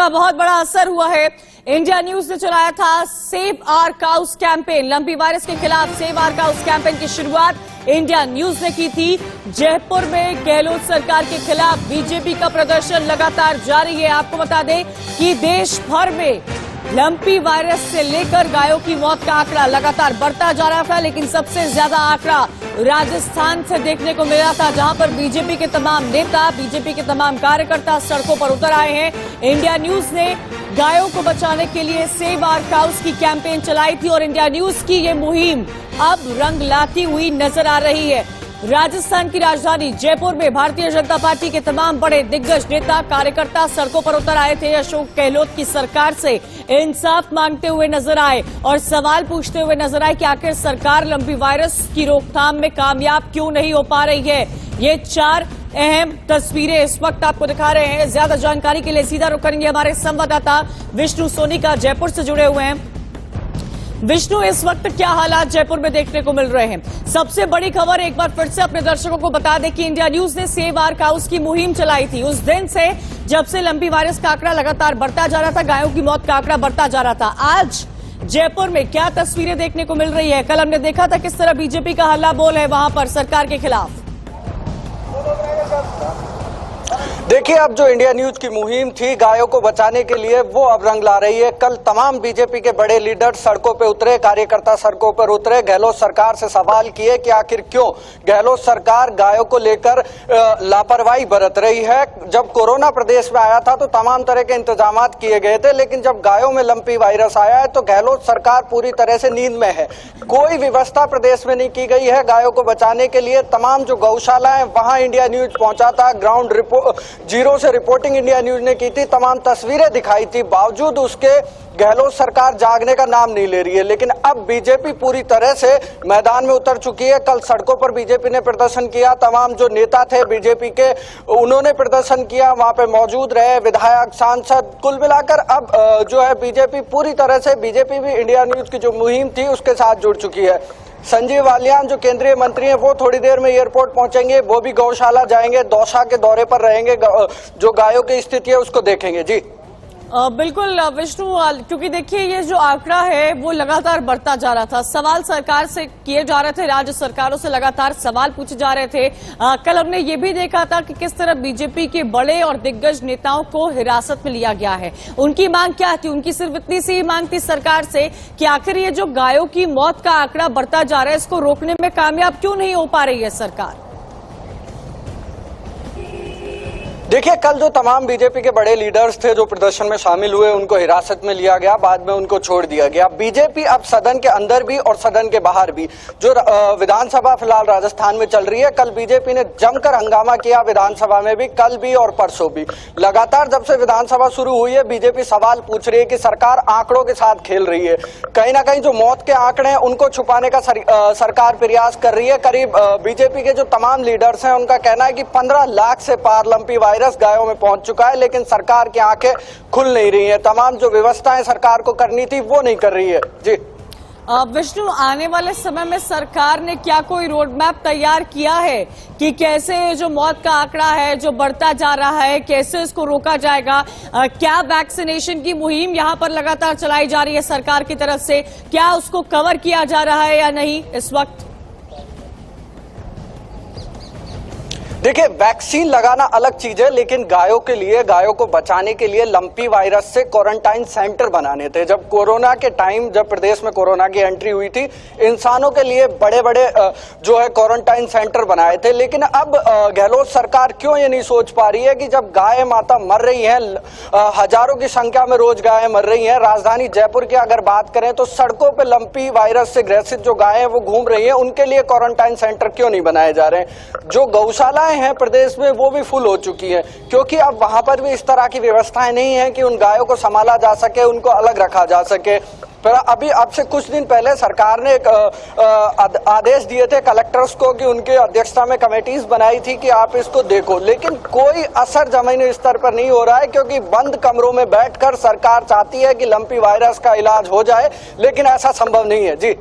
का बहुत बड़ा असर हुआ है। इंडिया न्यूज ने चलाया था save our cows campaign. Lumpy virus के खिलाफ सेव आवर काउस कैंपेन की शुरुआत इंडिया न्यूज ने की थी। जयपुर में गहलोत सरकार के खिलाफ बीजेपी का प्रदर्शन लगातार जारी है। आपको बता दें कि देश भर में लंपी वायरस से लेकर गायों की मौत का आंकड़ा लगातार बढ़ता जा रहा था, लेकिन सबसे ज्यादा आंकड़ा राजस्थान से देखने को मिला था, जहां पर बीजेपी के तमाम नेता, बीजेपी के तमाम कार्यकर्ता सड़कों पर उतर आए हैं। इंडिया न्यूज ने गायों को बचाने के लिए सेव आवर काउस की कैंपेन चलाई थी और इंडिया न्यूज की ये मुहिम अब रंग लाती हुई नजर आ रही है। राजस्थान की राजधानी जयपुर में भारतीय जनता पार्टी के तमाम बड़े दिग्गज नेता, कार्यकर्ता सड़कों पर उतर आए थे। अशोक गहलोत की सरकार से इंसाफ मांगते हुए नजर आए और सवाल पूछते हुए नजर आए कि आखिर सरकार लंपी वायरस की रोकथाम में कामयाब क्यों नहीं हो पा रही है। ये 4 अहम तस्वीरें इस वक्त आपको दिखा रहे हैं। ज्यादा जानकारी के लिए सीधा रुख करेंगे हमारे संवाददाता विष्णु सोनी का, जयपुर से जुड़े हुए हैं। विष्णु, इस वक्त क्या हालात जयपुर में देखने को मिल रहे हैं? सबसे बड़ी खबर एक बार फिर से अपने दर्शकों को बता दें कि इंडिया न्यूज ने सेव आवर काउस की मुहिम चलाई थी। उस दिन से जब से लंपी वायरस का आंकड़ा लगातार बढ़ता जा रहा था, गायों की मौत का आंकड़ा बढ़ता जा रहा था। आज जयपुर में क्या तस्वीरें देखने को मिल रही है? कल हमने देखा था किस तरह बीजेपी का हल्ला बोल है वहां पर सरकार के खिलाफ। देखिए, अब जो इंडिया न्यूज की मुहिम थी गायों को बचाने के लिए, वो अब रंग ला रही है। कल तमाम बीजेपी के बड़े लीडर सड़कों पे उतरे, कार्यकर्ता सड़कों पर उतरे, गहलोत सरकार से सवाल किए कि आखिर क्यों गहलोत सरकार गायों को लेकर लापरवाही बरत रही है। जब कोरोना प्रदेश में आया था तो तमाम तरह के इंतजाम किए गए थे, लेकिन जब गायों में लंपी वायरस आया है तो गहलोत सरकार पूरी तरह से नींद में है। कोई व्यवस्था प्रदेश में नहीं की गई है गायों को बचाने के लिए। तमाम जो गौशाला है वहां इंडिया न्यूज पहुंचा था, ग्राउंड जीरो से रिपोर्टिंग इंडिया न्यूज ने की थी, तमाम तस्वीरें दिखाई थी। बावजूद उसके गहलोत सरकार जागने का नाम नहीं ले रही है। लेकिन अब बीजेपी पूरी तरह से मैदान में उतर चुकी है। कल सड़कों पर बीजेपी ने प्रदर्शन किया, तमाम जो नेता थे बीजेपी के उन्होंने प्रदर्शन किया, वहां पे मौजूद रहे विधायक, सांसद। कुल मिलाकर अब जो है बीजेपी पूरी तरह से, बीजेपी भी इंडिया न्यूज की जो मुहिम थी उसके साथ जुड़ चुकी है। संजीव बालियान जो केंद्रीय मंत्री हैं वो थोड़ी देर में एयरपोर्ट पहुंचेंगे, वो भी गौशाला जाएंगे, दौसा के दौरे पर रहेंगे, जो गायों की स्थिति है उसको देखेंगे। जी बिल्कुल विष्णु, क्योंकि देखिए ये जो आंकड़ा है वो लगातार बढ़ता जा रहा था। सवाल सरकार से किए जा रहे थे, राज्य सरकारों से लगातार सवाल पूछे जा रहे थे। कल हमने ये भी देखा था कि किस तरह बीजेपी के बड़े और दिग्गज नेताओं को हिरासत में लिया गया है। उनकी मांग क्या थी? उनकी सिर्फ इतनी सी मांग थी सरकार से कि आखिर ये जो गायों की मौत का आंकड़ा बढ़ता जा रहा है, इसको रोकने में कामयाब क्यों नहीं हो पा रही है सरकार? देखिए, कल जो तमाम बीजेपी के बड़े लीडर्स थे जो प्रदर्शन में शामिल हुए, उनको हिरासत में लिया गया, बाद में उनको छोड़ दिया गया। बीजेपी अब सदन के अंदर भी और सदन के बाहर भी, जो विधानसभा फिलहाल राजस्थान में चल रही है, कल बीजेपी ने जमकर हंगामा किया विधानसभा में भी, कल भी और परसों भी। लगातार जब से विधानसभा शुरू हुई है बीजेपी सवाल पूछ रही है कि सरकार आंकड़ों के साथ खेल रही है। कहीं ना कहीं जो मौत के आंकड़े हैं उनको छुपाने का सरकार प्रयास कर रही है। करीब बीजेपी के जो तमाम लीडर्स हैं उनका कहना है कि 15 लाख से पार लंपी वायरस गायों में पहुंच चुका है, लेकिन सरकार की आंखें खुल नहीं रही हैं। तमाम जो व्यवस्थाएं सरकार को करनी थी वो नहीं कर रही है। जी विष्णु, आने वाले समय में सरकार ने क्या कोई रोड मैप तैयार किया है कि कैसे जो मौत का आंकड़ा है जो बढ़ता जा रहा है, कैसे इसको रोका जाएगा? क्या वैक्सीनेशन की मुहिम यहां पर लगातार चलाई जा रही है सरकार की तरफ से? क्या उसको कवर किया जा रहा है या नहीं इस वक्त? देखिए, वैक्सीन लगाना अलग चीज है, लेकिन गायों के लिए, गायों को बचाने के लिए लंपी वायरस से क्वारंटाइन सेंटर बनाने थे। जब कोरोना के टाइम, जब प्रदेश में कोरोना की एंट्री हुई थी, इंसानों के लिए बड़े बड़े जो है क्वारंटाइन सेंटर बनाए थे। लेकिन अब गहलोत सरकार क्यों ये नहीं सोच पा रही है कि जब गाय माता मर रही हैं, हजारों की संख्या में रोज गायें मर रही हैं। राजधानी जयपुर की अगर बात करें तो सड़कों पर लंपी वायरस से ग्रसित जो गायें वो घूम रही हैं, उनके लिए क्वारंटाइन सेंटर क्यों नहीं बनाए जा रहे हैं? जो गौशाला हैं प्रदेश में वो भी फुल हो चुकी है, क्योंकि अब वहां पर भी इस तरह की व्यवस्थाएं नहीं है कि उन गायों को संभाला जा सके, उनको अलग रखा जा सके। पर अभी अब से कुछ दिन पहले सरकार ने एक आदेश दिए थे कलेक्टर्स को कि उनके अध्यक्षता में कमेटीज बनाई थी कि आप इसको देखो, लेकिन कोई असर जमीनी स्तर पर नहीं हो रहा है, क्योंकि बंद कमरों में बैठकर सरकार चाहती है कि लंपी वायरस का इलाज हो जाए, लेकिन ऐसा संभव नहीं है। जी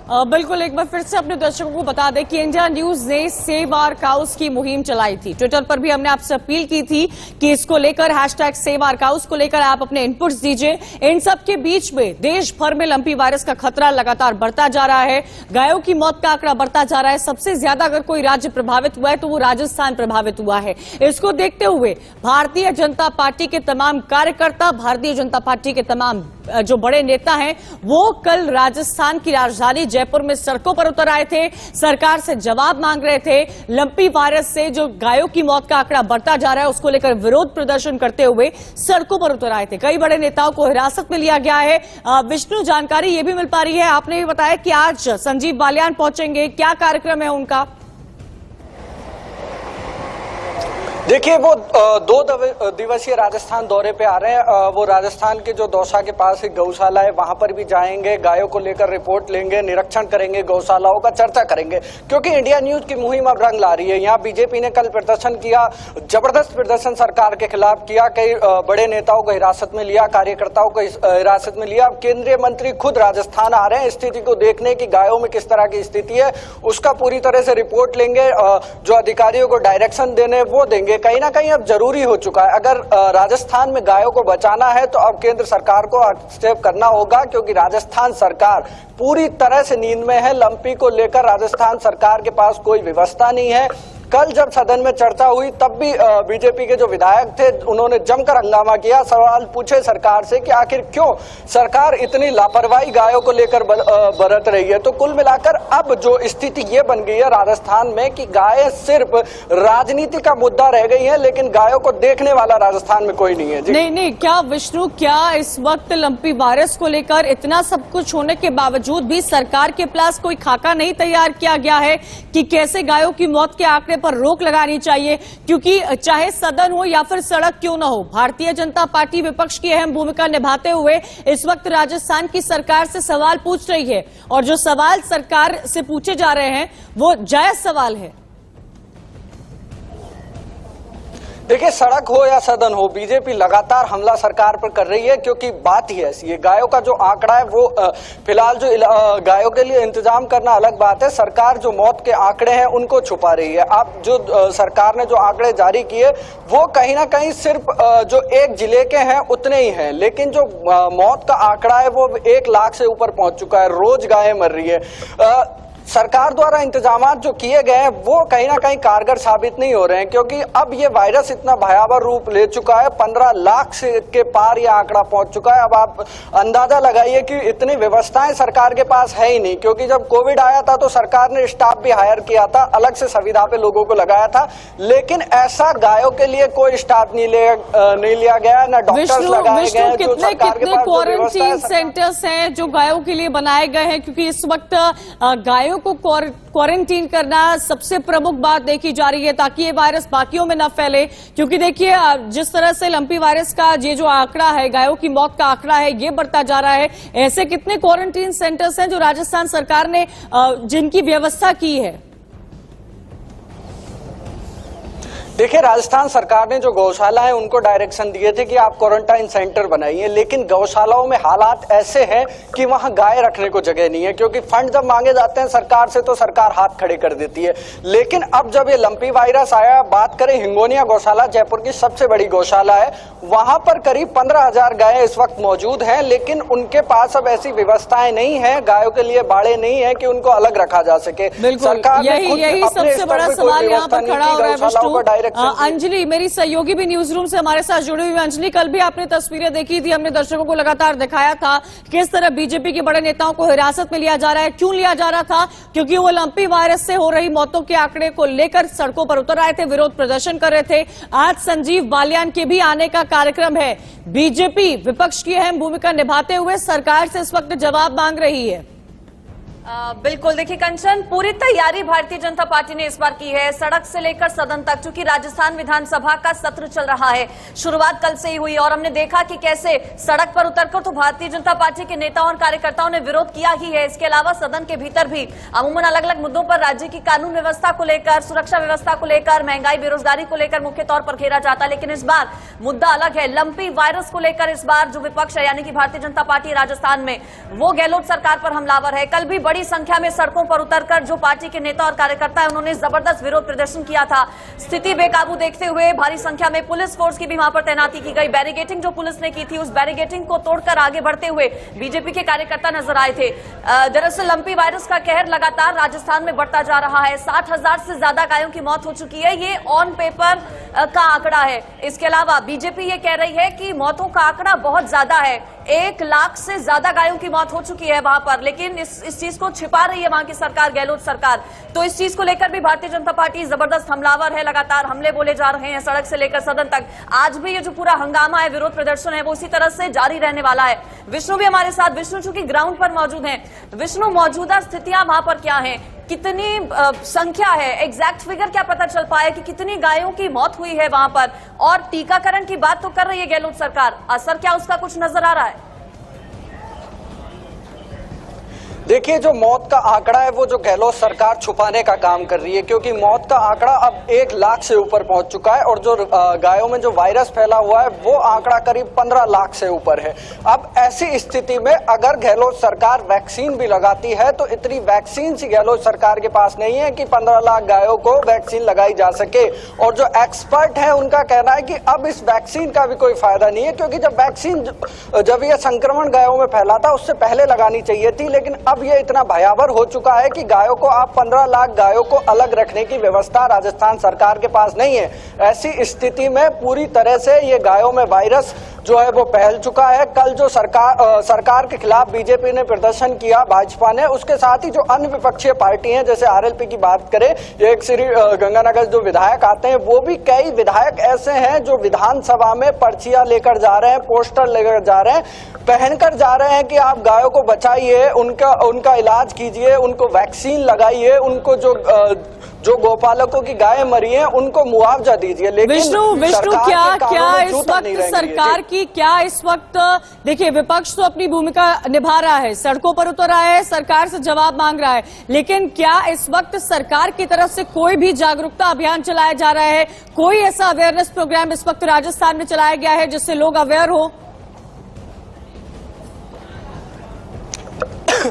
बिल्कुल, एक बार फिर से अपने दर्शकों को बता दें कि इंडिया न्यूज ने सेव आवर काउस की मुहिम चलाई थी। ट्विटर पर भी हमने आपसे अपील की थी कि इसको लेकर हैशटैग सेव आवर काउस को लेकर आप अपने इनपुट्स दीजिए। इन सब के बीच में देश भर में लंपी वायरस का खतरा लगातार बढ़ता जा रहा है। गायों की मौत का आंकड़ा बढ़ता जा रहा है। सबसे ज्यादा अगर कोई राज्य प्रभावित हुआ है तो वो राजस्थान प्रभावित हुआ है। इसको देखते हुए भारतीय जनता पार्टी के तमाम कार्यकर्ता, भारतीय जनता पार्टी के तमाम जो बड़े नेता हैं, वो कल राजस्थान की राजधानी जयपुर में सड़कों पर उतर आए थे। सरकार से जवाब मांग रहे थे। लंपी वायरस से जो गायों की मौत का आंकड़ा बढ़ता जा रहा है उसको लेकर विरोध प्रदर्शन करते हुए सड़कों पर उतर आए थे। कई बड़े नेताओं को हिरासत में लिया गया है। विष्णु, जानकारी ये भी मिल पा रही है, आपने भी बताया कि आज संजीव बालियान पहुंचेंगे, क्या कार्यक्रम है उनका? देखिए, वो 2 दिवसीय राजस्थान दौरे पे आ रहे हैं। वो राजस्थान के जो दौसा के पास एक गौशाला है वहां पर भी जाएंगे, गायों को लेकर रिपोर्ट लेंगे, निरीक्षण करेंगे, गौशालाओं का चर्चा करेंगे, क्योंकि इंडिया न्यूज की मुहिम अब रंग ला रही है। यहाँ बीजेपी ने कल प्रदर्शन किया, जबरदस्त प्रदर्शन सरकार के खिलाफ किया। कई बड़े नेताओं को हिरासत में लिया, कार्यकर्ताओं को हिरासत में लिया। केंद्रीय मंत्री खुद राजस्थान आ रहे हैं स्थिति को देखने की, गायों में किस तरह की स्थिति है उसका पूरी तरह से रिपोर्ट लेंगे। जो अधिकारियों को डायरेक्शन देने वो देंगे। कहीं ना कहीं अब जरूरी हो चुका है। अगर राजस्थान में गायों को बचाना है तो अब केंद्र सरकार को हस्तक्षेप करना होगा, क्योंकि राजस्थान सरकार पूरी तरह से नींद में है। लंपी को लेकर राजस्थान सरकार के पास कोई व्यवस्था नहीं है। कल जब सदन में चर्चा हुई तब भी बीजेपी के जो विधायक थे उन्होंने जमकर हंगामा किया, सवाल पूछे सरकार से कि आखिर क्यों सरकार इतनी लापरवाही गायों को लेकर बरत रही है। तो कुल मिलाकर अब जो स्थिति ये बन गई है राजस्थान में कि गायें सिर्फ राजनीति का मुद्दा रह गई है, लेकिन गायों को देखने वाला राजस्थान में कोई नहीं है। नहीं, क्या विष्णु, क्या इस वक्त लंपी वायरस को लेकर इतना सब कुछ होने के बावजूद भी सरकार के पास कोई खाका नहीं तैयार किया गया है कि कैसे गायों की मौत के आंकड़े पर रोक लगानी चाहिए? क्योंकि चाहे सदन हो या फिर सड़क क्यों ना हो, भारतीय जनता पार्टी विपक्ष की अहम भूमिका निभाते हुए इस वक्त राजस्थान की सरकार से सवाल पूछ रही है, और जो सवाल सरकार से पूछे जा रहे हैं वो जायज सवाल है। देखिए, सड़क हो या सदन हो, बीजेपी लगातार हमला सरकार पर कर रही है, क्योंकि बात ही ऐसी है। गायों का जो आंकड़ा है वो फिलहाल जो गायों के लिए इंतजाम करना अलग बात है, सरकार जो मौत के आंकड़े हैं उनको छुपा रही है। अब जो सरकार ने जो आंकड़े जारी किए वो कहीं ना कहीं सिर्फ जो एक जिले के हैं उतने ही हैं, लेकिन जो मौत का आंकड़ा है वो 1 लाख से ऊपर पहुंच चुका है। रोज गायें मर रही है। सरकार द्वारा इंतजामात जो किए गए हैं वो कहीं ना कहीं कारगर साबित नहीं हो रहे हैं, क्योंकि अब ये वायरस इतना भयावह रूप ले चुका है। 15 लाख से के पार ये आंकड़ा पहुंच चुका है। अब आप अंदाजा लगाइए कि इतनी व्यवस्थाएं सरकार के पास है ही नहीं, क्योंकि जब कोविड आया था तो सरकार ने स्टाफ भी हायर किया था, अलग से सुविधा पे लोगों को लगाया था, लेकिन ऐसा गायों के लिए कोई स्टाफ नहीं लिया गया, ना डॉक्टर्स लगाए गए। कितने क्वारंटीन सेंटर्स हैं जो गायों के लिए बनाए गए हैं? क्योंकि इस वक्त गायों को क्वारंटीन करना सबसे प्रमुख बात देखी जा रही है, ताकि ये वायरस बाकियों में न फैले। क्योंकि देखिए, जिस तरह से लंपी वायरस का ये जो आंकड़ा है, गायों की मौत का आंकड़ा है, ये बढ़ता जा रहा है। ऐसे कितने क्वारंटीन सेंटर्स हैं जो राजस्थान सरकार ने जिनकी व्यवस्था की है? देखिए, राजस्थान सरकार ने जो गौशाला है उनको डायरेक्शन दिए थे कि आप क्वारंटाइन सेंटर बनाइए, लेकिन गौशालाओं में हालात ऐसे हैं कि वहां गाय रखने को जगह नहीं है, क्योंकि फंड जब मांगे जाते हैं सरकार से तो सरकार हाथ खड़े कर देती है। लेकिन अब जब ये लंपी वायरस आया, बात करें हिंगोनिया गौशाला, जयपुर की सबसे बड़ी गौशाला है, वहां पर करीब 15,000 गायें इस वक्त मौजूद हैं, लेकिन उनके पास अब ऐसी व्यवस्थाएं नहीं है, गायों के लिए बाड़े नहीं है कि उनको अलग रखा जा सके। सरकार यही सबसे बड़ा सवाल यहाँ पर खड़ा हो रहा है विष्णु। अंजलि, मेरी सहयोगी भी न्यूज रूम से हमारे साथ जुड़ी हुई है। अंजलि, कल भी आपने तस्वीरें देखी थी, हमने दर्शकों को लगातार दिखाया था किस तरह बीजेपी के बड़े नेताओं को हिरासत में लिया जा रहा है। क्यों लिया जा रहा था? क्योंकि वो लंपी वायरस से हो रही मौतों के आंकड़े को लेकर सड़कों पर उतर आए थे, विरोध प्रदर्शन कर रहे थे। आज संजीव बालियान के भी आने का कार्यक्रम है। बीजेपी विपक्ष की अहम भूमिका निभाते हुए सरकार से इस वक्त जवाब मांग रही है। बिल्कुल, देखिए कंचन, पूरी तैयारी भारतीय जनता पार्टी ने इस बार की है, सड़क से लेकर सदन तक, क्योंकि राजस्थान विधानसभा का सत्र चल रहा है। शुरुआत कल से ही हुई और हमने देखा कि कैसे सड़क पर उतरकर तो भारतीय जनता पार्टी के नेताओं और कार्यकर्ताओं ने विरोध किया ही है। इसके अलावा सदन के भीतर भी अमूमन अलग अलग मुद्दों पर राज्य की कानून व्यवस्था को लेकर, सुरक्षा व्यवस्था को लेकर, महंगाई बेरोजगारी को लेकर मुख्य तौर पर घेरा जाता। लेकिन इस बार मुद्दा अलग है, लंपी वायरस को लेकर इस बार जो विपक्ष है यानी कि भारतीय जनता पार्टी राजस्थान में, वो गहलोत सरकार पर हमलावर है। कल भी बड़ी संख्या में सड़कों पर उतरकर जो पार्टी के नेता और कार्यकर्ता है उन्होंने जबरदस्त विरोध प्रदर्शन किया था। स्थिति बेकाबू देखते हुए भारी संख्या में पुलिस फोर्स की भी वहां पर तैनाती की गई। बैरिकेडिंग जो पुलिस ने की थी उस बैरिकेडिंग को तोड़कर आगे बढ़ते हुए बीजेपी के कार्यकर्ता नजर आए थे। दरअसल लंपी वायरस का कहर लगातार राजस्थान में बढ़ता जा रहा है। 60,000 से ज्यादा गायों की मौत हो चुकी है, ये ऑन पेपर का आंकड़ा है। इसके अलावा बीजेपी ये कह रही है कि मौतों का आंकड़ा बहुत ज्यादा है, 1 लाख से ज्यादा गायों की मौत हो चुकी है वहां पर, लेकिन इस चीज को छिपा रही है वहां की सरकार, गहलोत सरकार। तो इस चीज को लेकर भी भारतीय जनता पार्टी जबरदस्त हमलावर है, लगातार हमले बोले जा रहे हैं सड़क से लेकर सदन तक। आज भी ये जो पूरा हंगामा है, विरोध प्रदर्शन है, वो इसी तरह से जारी रहने वाला है। विष्णु भी हमारे साथ, विष्णु चूंकि ग्राउंड पर मौजूद हैं, विष्णु मौजूदा स्थितियां वहां पर क्या है, कितनी संख्या है, एग्जैक्ट फिगर क्या पता चल पाया कि कितनी गायों की मौत हुई है वहां पर, और टीकाकरण की बात तो कर रही है गहलोत सरकार, असर क्या उसका कुछ नजर आ रहा है? देखिए, जो मौत का आंकड़ा है वो जो गहलोत सरकार छुपाने का काम कर रही है, क्योंकि मौत का आंकड़ा अब 1 लाख से ऊपर पहुंच चुका है और जो गायों में जो वायरस फैला हुआ है वो आंकड़ा करीब 15 लाख से ऊपर है। अब ऐसी स्थिति में अगर गहलोत सरकार वैक्सीन भी लगाती है तो इतनी वैक्सीन सी गहलोत सरकार के पास नहीं है कि 15 लाख गायों को वैक्सीन लगाई जा सके। और जो एक्सपर्ट है उनका कहना है कि अब इस वैक्सीन का भी कोई फायदा नहीं है, क्योंकि जब यह संक्रमण गायों में फैला था उससे पहले लगानी चाहिए थी, लेकिन अब ये इतना भयावह हो चुका है कि गायों को, आप 15 लाख गायों को अलग रखने की व्यवस्था राजस्थान सरकार के पास नहीं है। ऐसी स्थिति में पूरी तरह से ये गायों में वायरस जो है वो फैल चुका है। कल जो सरकार के खिलाफ बीजेपी ने प्रदर्शन किया, भाजपा ने, उसके साथ ही जो अन्य विपक्षीय पार्टी हैं, जैसे आरएलपी की बात करें, एक श्री गंगानगर जो विधायक आते हैं, वो भी कई विधायक ऐसे हैं जो विधानसभा में पर्चियां लेकर जा रहे हैं, पोस्टर लेकर जा रहे हैं, पहनकर जा रहे हैं कि आप गायों को बचाइए, उनका इलाज कीजिए, उनको वैक्सीन लगाइए, उनको जो गौपालकों की गायें मरी हैं उनको मुआवजा दीजिए। लेकिन विष्णु क्या इस वक्त सरकार की, क्या इस वक्त, देखिए विपक्ष तो अपनी भूमिका निभा रहा है, सड़कों पर उतर रहा है, सरकार से जवाब मांग रहा है, लेकिन क्या इस वक्त सरकार की तरफ से कोई भी जागरूकता अभियान चलाया जा रहा है? कोई ऐसा अवेयरनेस प्रोग्राम इस वक्त राजस्थान में चलाया गया है जिससे लोग अवेयर हो?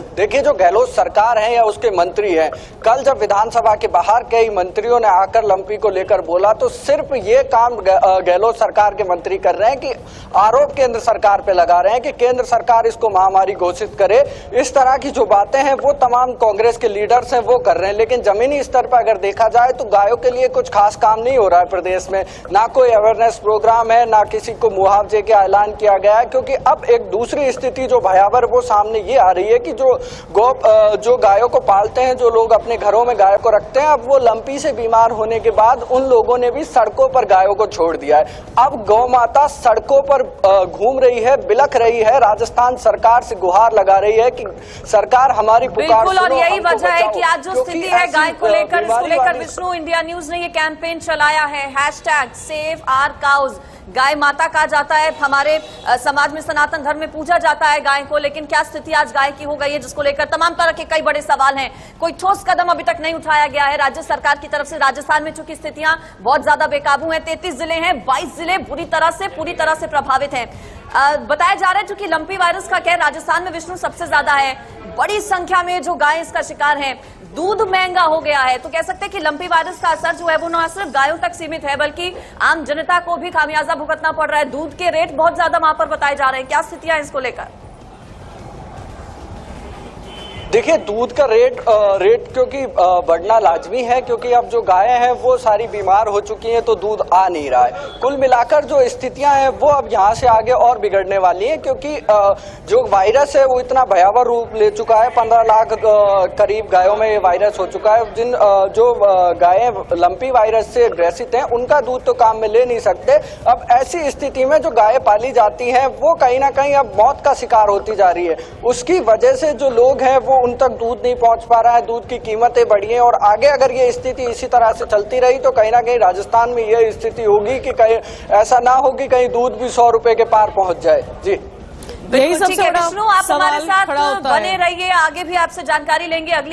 देखिए, जो गहलोत सरकार है या उसके मंत्री हैं, कल जब विधानसभा के बाहर कई मंत्रियों ने आकर लंपी को लेकर बोला तो सिर्फ ये काम गहलोत सरकार के मंत्री कर रहे हैं कि आरोप केंद्र सरकार पे लगा रहे हैं कि केंद्र सरकार इसको महामारी घोषित करे। इस तरह की जो बातें हैं वो तमाम कांग्रेस के लीडर्स हैं वो कर रहे हैं, लेकिन जमीनी स्तर पर अगर देखा जाए तो गायों के लिए कुछ खास काम नहीं हो रहा है प्रदेश में। ना कोई अवेयरनेस प्रोग्राम है, ना किसी को मुआवजे का ऐलान किया गया है, क्योंकि अब एक दूसरी स्थिति जो भयावह वो सामने ये आ रही है कि जो गायों को पालते हैं, जो लोग अपने घरों में गायों को रखते हैं, अब वो लंपी से बीमार होने के बाद उन लोगों ने भी सड़कों पर गायों को छोड़ दिया है। अब गौ माता सड़कों पर घूम रही है, बिलख रही है, राजस्थान सरकार से गुहार लगा रही है कि सरकार हमारी पुकार सुनो, और यही वजह है कि आज जो स्थिति है गाय को लेकर, इसको लेकर विष्णु, इंडिया न्यूज ने ये कैंपेन चलाया है, #SaveOurCows। गाय माता कहा जाता है, हमारे समाज में, सनातन धर्म में पूजा जाता है गाय को, लेकिन क्या स्थिति आज गाय की हो गई है, जिसको लेकर तमाम तरह के कई बड़े सवाल हैं। कोई ठोस कदम अभी तक नहीं उठाया गया है राज्य सरकार की तरफ से। राजस्थान में चूंकि स्थितियां बहुत ज्यादा बेकाबू हैं, 33 जिले हैं, 22 जिले पूरी तरह से प्रभावित हैं। बताया जा रहा है चूंकि लंपी वायरस का कहर राजस्थान में, विष्णु, सबसे ज्यादा है, बड़ी संख्या में जो गाय इसका शिकार हैं, दूध महंगा हो गया है, तो कह सकते हैं कि लंपी वायरस का असर जो है वो न सिर्फ गायों तक सीमित है बल्कि आम जनता को भी खामियाजा भुगतना पड़ रहा है। दूध के रेट बहुत ज्यादा वहां पर बताए जा रहे हैं, क्या स्थितियां इसको लेकर? देखिए, दूध का रेट क्योंकि बढ़ना लाजमी है, क्योंकि अब जो गायें हैं वो सारी बीमार हो चुकी हैं तो दूध आ नहीं रहा है। कुल मिलाकर जो स्थितियां हैं वो अब यहाँ से आगे और बिगड़ने वाली हैं, क्योंकि जो वायरस है वो इतना भयावह रूप ले चुका है। 15 लाख करीब गायों में ये वायरस हो चुका है। जो गायें लंपी वायरस से ग्रसित हैं उनका दूध तो काम में ले नहीं सकते। अब ऐसी स्थिति में जो गायें पाली जाती हैं वो कहीं ना कहीं अब मौत का शिकार होती जा रही है। उसकी वजह से जो लोग हैं वो उन तक दूध नहीं पहुंच पा रहा है, दूध की कीमतें बढ़ी हैं, और आगे अगर ये स्थिति इसी तरह से चलती रही तो कहीं ना कहीं राजस्थान में ये स्थिति होगी कि कहीं ऐसा ना हो कि कहीं दूध भी 100 रुपए के पार पहुंच जाए। जी, बिल्कुल ठीक है विष्णु, आप हमारे साथ बने रहिए, आगे भी आपसे जानकारी लेंगे। अगली